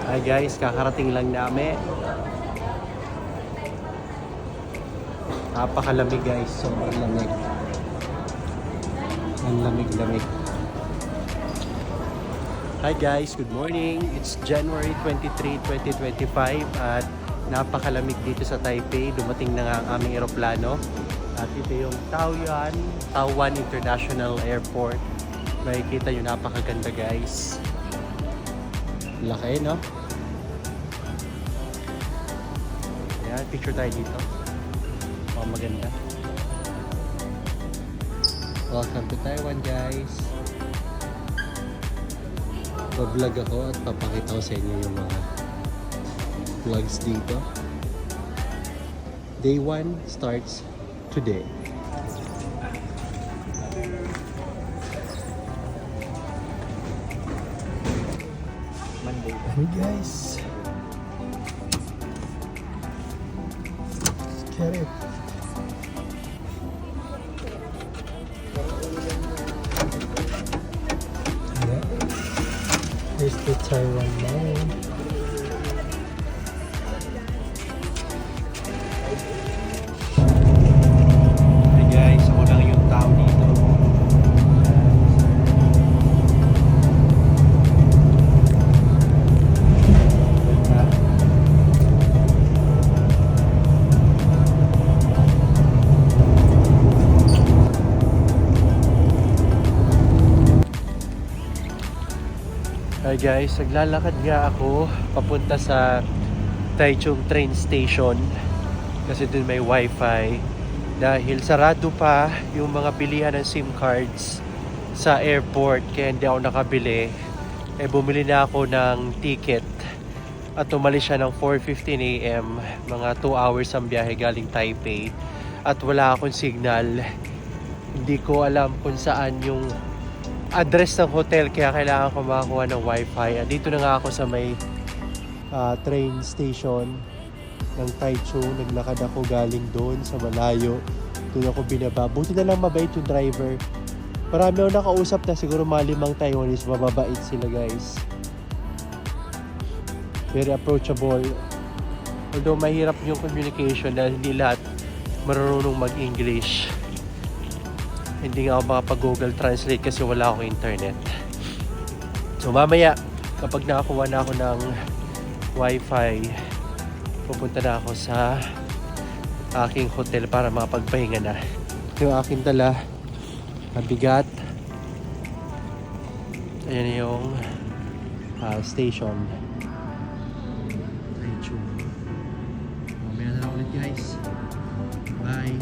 Hi guys, kakarating lang namin. Napakalamig guys, sobrang lamig. Ang lamig-lamig. Hi guys, good morning. It's January 23, 2025 at napakalamig dito sa Taipei. Dumating na nga ang aming eroplano. At ito yung Taoyuan International Airport. Makikita nyo, napakaganda guys. Laki, no? Ayan, picture tayo dito. Oh, maganda. Welcome to Taiwan guys. Vlog ako at papakita ko sa inyo yung mga vlogs dito. Day 1 starts today. Monday. Hey guys. Let's get it. Here's the Taiwan Mall. Hey guys, ako lang yung tao dito. Hi guys, naglalakad nga ako papunta sa Taichung train station kasi dun may wifi dahil sarado pa yung mga bilihan ng SIM cards sa airport kaya hindi ako nakabili. Bumili na ako ng ticket at umalis siya ng 4:15 AM, mga 2 hours ang biyahe galing Taipei at wala akong signal. Hindi ko alam kung saan yung address ng hotel kaya kailangan ko makakuha ng wifi. Dito na nga ako sa may train station ng Taichung. Naglakad ako galing doon sa malayo. Doon ako binaba. Buti na lang mabait yung driver. Marami ako nakausap na siguro mga 5 Taiwanese. Mababait sila guys. Very approachable. Although mahirap yung communication dahil hindi lahat marunong mag-English. Hindi nga ako makapag-Google Translate kasi wala akong internet. So mamaya, kapag nakakuha na ako ng wifi, pupunta na ako sa aking hotel para makapagpahinga na. Yung aking dala, mabigat. Ayan yung station. Mamaya na lang ulit guys. Bye!